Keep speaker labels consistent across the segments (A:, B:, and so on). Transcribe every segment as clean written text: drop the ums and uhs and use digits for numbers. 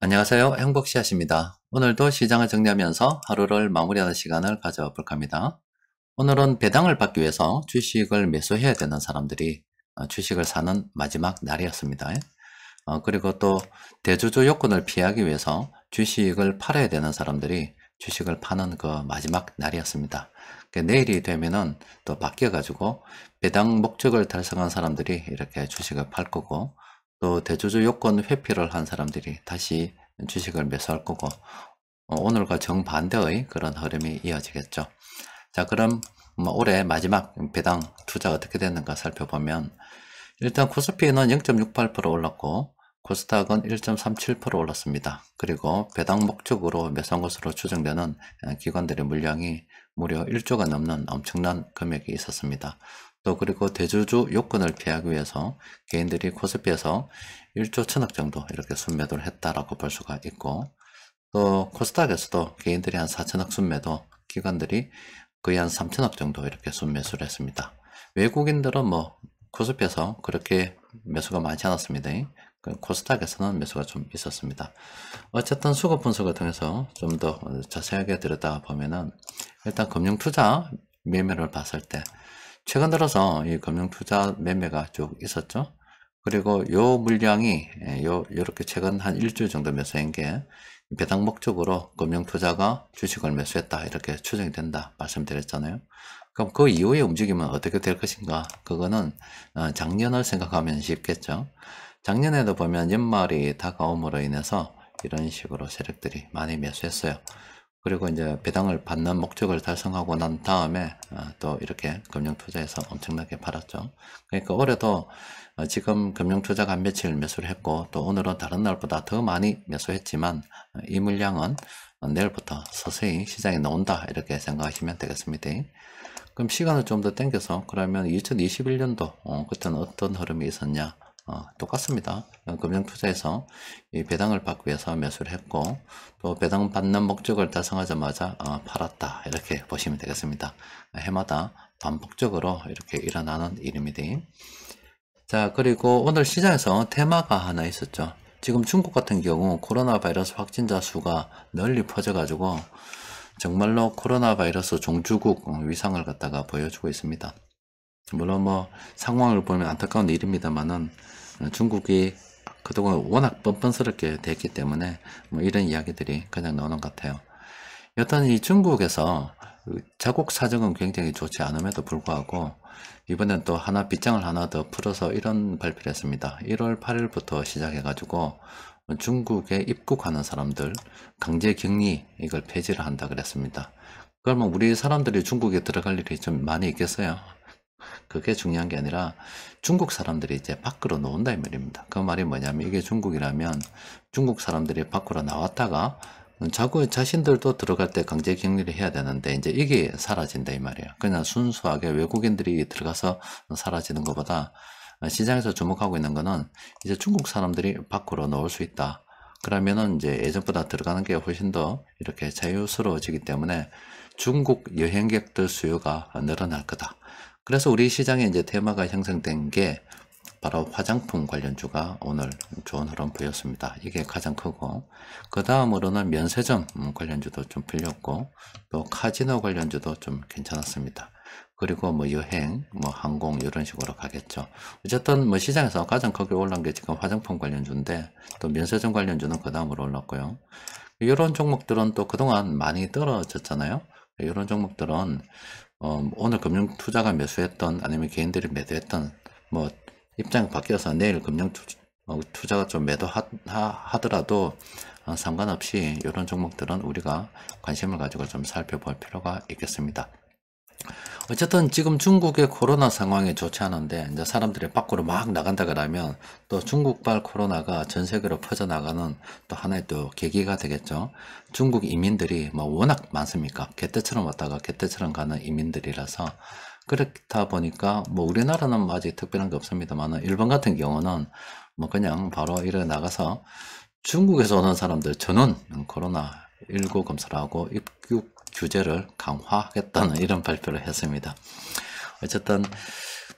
A: 안녕하세요. 행복씨앗입니다. 오늘도 시장을 정리하면서 하루를 마무리하는 시간을 가져볼까 합니다. 오늘은 배당을 받기 위해서 주식을 매수해야 되는 사람들이 주식을 사는 마지막 날이었습니다. 그리고 또 대주주 요건을 피하기 위해서 주식을 팔아야 되는 사람들이 주식을 파는 그 마지막 날이었습니다. 내일이 되면은 또 바뀌어가지고 배당 목적을 달성한 사람들이 이렇게 주식을 팔 거고, 또 대주주 요건 회피를 한 사람들이 다시 주식을 매수할 거고, 오늘과 정반대의 그런 흐름이 이어지겠죠. 자, 그럼 올해 마지막 배당 투자 어떻게 됐는가 살펴보면, 일단 코스피는 0.68% 올랐고 코스닥은 1.37% 올랐습니다. 그리고 배당 목적으로 매수한 것으로 추정되는 기관들의 물량이 무려 1조가 넘는 엄청난 금액이 있었습니다. 또 그리고 대주주 요건을 피하기 위해서 개인들이 코스피에서 1조 1000억 정도 이렇게 순매도를 했다라고 볼 수가 있고, 또 코스닥에서도 개인들이 한 4천억 순매도, 기관들이 거의 한 3천억 정도 이렇게 순매수를 했습니다. 외국인들은 코스피에서 그렇게 매수가 많지 않았습니다. 코스닥에서는 매수가 좀 있었습니다. 어쨌든 수급 분석을 통해서 좀 더 자세하게 들여다보면은, 일단 금융투자 매매를 봤을 때 최근 들어서 이 금융투자 매매가 쭉 있었죠. 그리고 요 물량이 요렇게 최근 한 일주일 정도 매수한 게 배당 목적으로 금융투자가 주식을 매수했다 이렇게 추정이 된다 말씀드렸잖아요. 그럼 그 이후의 움직임은 어떻게 될 것인가? 그거는 작년을 생각하면 쉽겠죠. 작년에도 보면 연말이 다가옴으로 인해서 이런 식으로 세력들이 많이 매수했어요. 그리고 이제 배당을 받는 목적을 달성하고 난 다음에 또 이렇게 금융투자에서 엄청나게 팔았죠. 그러니까 올해도 지금 금융투자가 한 며칠 매수를 했고, 또 오늘은 다른 날보다 더 많이 매수했지만 이 물량은 내일부터 서서히 시장에 나온다 이렇게 생각하시면 되겠습니다. 그럼 시간을 좀 더 당겨서, 그러면 2021년도 그때는 어떤 흐름이 있었냐? 똑같습니다. 금융투자에서 이 배당을 받기 위해서 매수를 했고, 또 배당 받는 목적을 달성하자마자 팔았다 이렇게 보시면 되겠습니다. 해마다 반복적으로 이렇게 일어나는 일입니다. 자, 그리고 오늘 시장에서 테마가 하나 있었죠. 지금 중국 같은 경우 코로나 바이러스 확진자 수가 널리 퍼져가지고 정말로 코로나 바이러스 종주국 위상을 갖다가 보여주고 있습니다. 물론 상황을 보면 안타까운 일입니다만은, 중국이 그동안 워낙 뻔뻔스럽게 됐기 때문에 이런 이야기들이 그냥 나오는 것 같아요. 여튼 이 중국에서 자국 사정은 굉장히 좋지 않음에도 불구하고 이번엔 또 하나 빗장을 하나 더 풀어서 이런 발표를 했습니다. 1월 8일부터 시작해가지고 중국에 입국하는 사람들 강제 격리 이걸 폐지를 한다 그랬습니다. 그러면 우리 사람들이 중국에 들어갈 일이 좀 많이 있겠어요? 그게 중요한 게 아니라 중국 사람들이 이제 밖으로 나온다 이 말입니다. 그 말이 뭐냐면, 이게 중국이라면 중국 사람들이 밖으로 나왔다가 자신들도 들어갈 때 강제 격리를 해야 되는데 이제 이게 사라진다 이 말이에요. 그냥 순수하게 외국인들이 들어가서 사라지는 것보다 시장에서 주목하고 있는 거는 이제 중국 사람들이 밖으로 나올 수 있다. 그러면은 이제 예전보다 들어가는 게 훨씬 더 이렇게 자유스러워지기 때문에 중국 여행객들 수요가 늘어날 거다. 그래서 우리 시장에 이제 테마가 형성된 게 바로 화장품 관련주가 오늘 좋은 흐름 보였습니다. 이게 가장 크고, 그 다음으로는 면세점 관련주도 좀 풀렸고, 또 카지노 관련주도 좀 괜찮았습니다. 그리고 여행, 항공 이런 식으로 가겠죠. 어쨌든 시장에서 가장 크게 올라온 게 지금 화장품 관련주인데, 또 면세점 관련주는 그 다음으로 올랐고요. 이런 종목들은 또 그동안 많이 떨어졌잖아요. 이런 종목들은 오늘 금융투자가 매수했던, 아니면 개인들이 매도했던 입장이 바뀌어서 내일 금융투자가 좀 매도하더라도 상관없이 이런 종목들은 우리가 관심을 가지고 좀 살펴볼 필요가 있겠습니다. 어쨌든 지금 중국의 코로나 상황이 좋지 않은데, 이제 사람들이 밖으로 막 나간다 그러면 또 중국발 코로나가 전 세계로 퍼져나가는 또 하나의 또 계기가 되겠죠. 중국 이민들이 워낙 많습니까? 개떼처럼 왔다가 개떼처럼 가는 이민들이라서, 그렇다 보니까 우리나라는 아직 특별한 게 없습니다만, 일본 같은 경우는 그냥 바로 일어 나가서 중국에서 오는 사람들 전원 코로나19 검사를 하고 입국 규제를 강화하겠다는 이런 발표를 했습니다. 어쨌든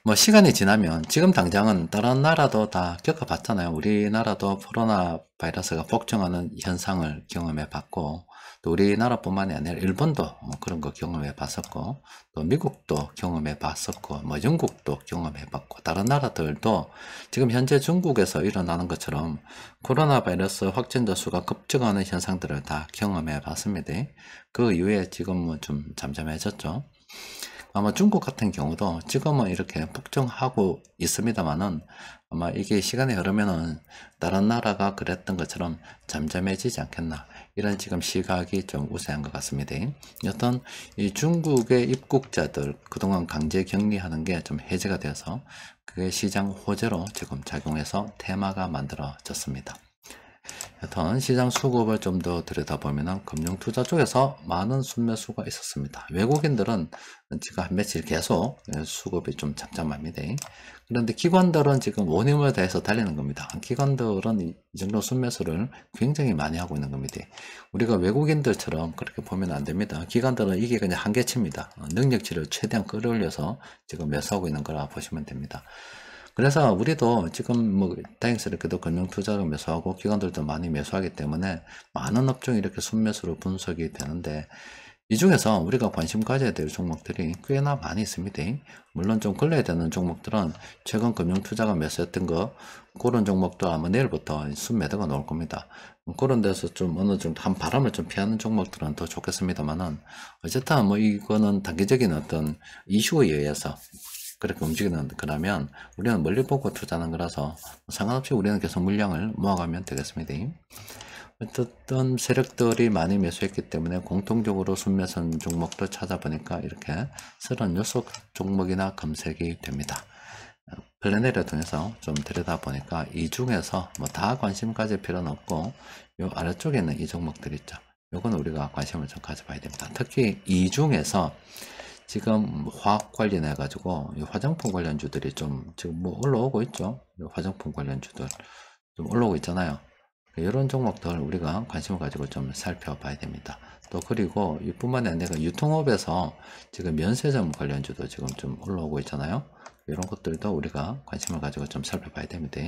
A: 뭐 시간이 지나면 지금 당장은 다른 나라도 다 겪어봤잖아요. 우리나라도 코로나 바이러스가 폭증하는 현상을 경험해 봤고, 또 우리나라뿐만이 아니라 일본도 뭐 그런 거 경험해 봤었고, 또 미국도 경험해 봤었고, 뭐 영국도 경험해 봤고, 다른 나라들도 지금 현재 중국에서 일어나는 것처럼 코로나 바이러스 확진자 수가 급증하는 현상들을 다 경험해 봤습니다. 그 이후에 지금은 좀 잠잠해졌죠. 아마 중국 같은 경우도 지금은 이렇게 폭증하고 있습니다만은, 아마 이게 시간이 흐르면은 다른 나라가 그랬던 것처럼 잠잠해지지 않겠나, 이런 지금 시각이 좀 우세한 것 같습니다. 여튼 이 중국의 입국자들 그동안 강제 격리하는 게 좀 해제가 되어서 그게 시장 호재로 지금 작용해서 테마가 만들어졌습니다. 여튼 시장 수급을 좀 더 들여다보면 금융투자 쪽에서 많은 순매수가 있었습니다. 외국인들은 지금 한 며칠 계속 수급이 좀 잠잠합니다. 그런데 기관들은 지금 원힘을 다해서 달리는 겁니다. 기관들은 이 정도 순매수를 굉장히 많이 하고 있는 겁니다. 우리가 외국인들처럼 그렇게 보면 안 됩니다. 기관들은 이게 그냥 한계치입니다. 능력치를 최대한 끌어올려서 지금 매수하고 있는 거라 보시면 됩니다. 그래서 우리도 지금 뭐 다행스럽게도 금융투자를 매수하고 기관들도 많이 매수하기 때문에 많은 업종이 이렇게 순매수로 분석이 되는데, 이 중에서 우리가 관심 가져야 될 종목들이 꽤나 많이 있습니다. 물론 좀 걸려야 되는 종목들은 최근 금융투자가 매수했던 거, 그런 종목도 아마 내일부터 순매도가 나올 겁니다. 그런 데서 좀 어느 정도 한 바람을 좀 피하는 종목들은 더 좋겠습니다만은, 어쨌든 뭐 이거는 단기적인 어떤 이슈에 의해서 그렇게 움직이는 거라면 우리는 멀리 보고 투자하는 거라서 상관없이 우리는 계속 물량을 모아가면 되겠습니다. 어떤 세력들이 많이 매수했기 때문에 공통적으로 순매선 종목도 찾아보니까 이렇게 36 종목이나 검색이 됩니다. 플래너를 통해서 좀 들여다보니까 이 중에서 뭐 다 관심 가질 필요는 없고, 요 아래쪽에 있는 이 종목들 있죠. 요건 우리가 관심을 좀 가져봐야 됩니다. 특히 이 중에서 지금 화학 관련해 가지고 화장품 관련주들이 좀 지금 뭐 올라오고 있죠. 화장품 관련주들 좀 올라오고 있잖아요. 이런 종목들 우리가 관심을 가지고 좀 살펴봐야 됩니다. 또 그리고 이뿐만이 아니라 유통업에서 지금 면세점 관련주도 지금 좀 올라오고 있잖아요. 이런 것들도 우리가 관심을 가지고 좀 살펴봐야 됩니다.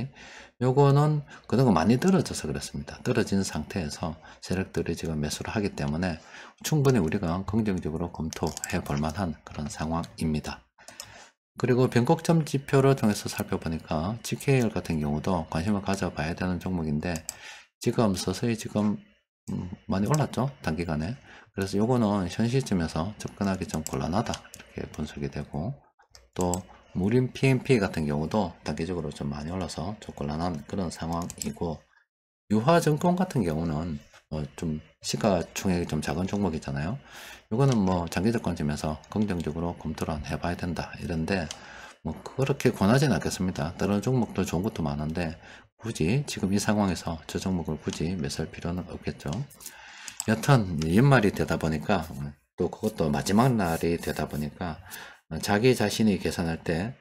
A: 요거는 그동안 많이 떨어져서 그렇습니다. 떨어진 상태에서 세력들이 지금 매수를 하기 때문에 충분히 우리가 긍정적으로 검토해 볼 만한 그런 상황입니다. 그리고 변곡점 지표를 통해서 살펴보니까 GKL 같은 경우도 관심을 가져봐야 되는 종목인데, 지금 서서히 지금 많이 올랐죠, 단기간에. 그래서 요거는 현 시점에서 접근하기 좀 곤란하다, 이렇게 분석이 되고, 또 무림 PMP 같은 경우도 단기적으로 좀 많이 올라서 좀 곤란한 그런 상황이고, 유화증권 같은 경우는 좀 시가총액이 좀 작은 종목이잖아요. 이거는 뭐 장기적 관점에서 긍정적으로 검토를 해봐야 된다, 이런데 뭐 그렇게 권하지는 않겠습니다. 다른 종목도 좋은 것도 많은데 굳이 지금 이 상황에서 저 종목을 굳이 매수할 필요는 없겠죠. 여튼 연말이 되다 보니까, 또 그것도 마지막 날이 되다 보니까 자기 자신이 계산할 때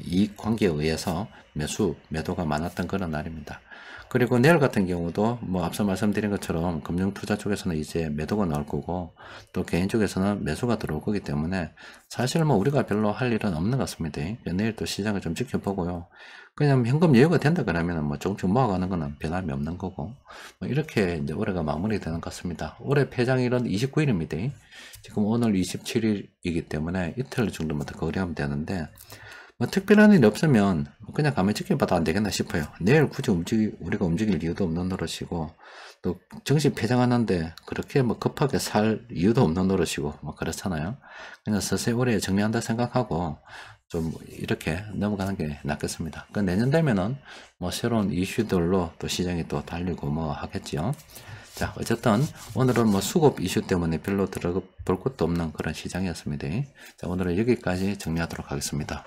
A: 이익 관계에 의해서 매도가 많았던 그런 날입니다. 그리고 내일 같은 경우도 뭐 앞서 말씀드린 것처럼 금융투자 쪽에서는 이제 매도가 나올 거고, 또 개인 쪽에서는 매수가 들어올 거기 때문에 사실 뭐 우리가 별로 할 일은 없는 것 같습니다. 내일 또 시장을 좀 지켜보고요. 그냥 현금 여유가 된다 그러면 뭐 조금씩 모아가는 거는 변함이 없는 거고, 뭐 이렇게 이제 올해가 마무리되는 것 같습니다. 올해 폐장일은 29일입니다. 지금 오늘 27일이기 때문에 이틀 정도만 더 거래하면 되는데, 뭐 특별한 일이 없으면 그냥 가만히 지켜봐도 안 되겠나 싶어요. 내일 굳이 우리가 움직일 이유도 없는 노릇이고, 또 정시 폐장하는데 그렇게 뭐 급하게 살 이유도 없는 노릇이고 뭐 그렇잖아요. 그냥 서서히 올해 정리한다 생각하고 좀 이렇게 넘어가는 게 낫겠습니다. 그 내년 되면은 뭐 새로운 이슈들로 또 시장이 또 달리고 뭐 하겠지요. 자, 어쨌든 오늘은 뭐 수급 이슈 때문에 별로 들어볼 것도 없는 그런 시장이었습니다. 자, 오늘은 여기까지 정리하도록 하겠습니다.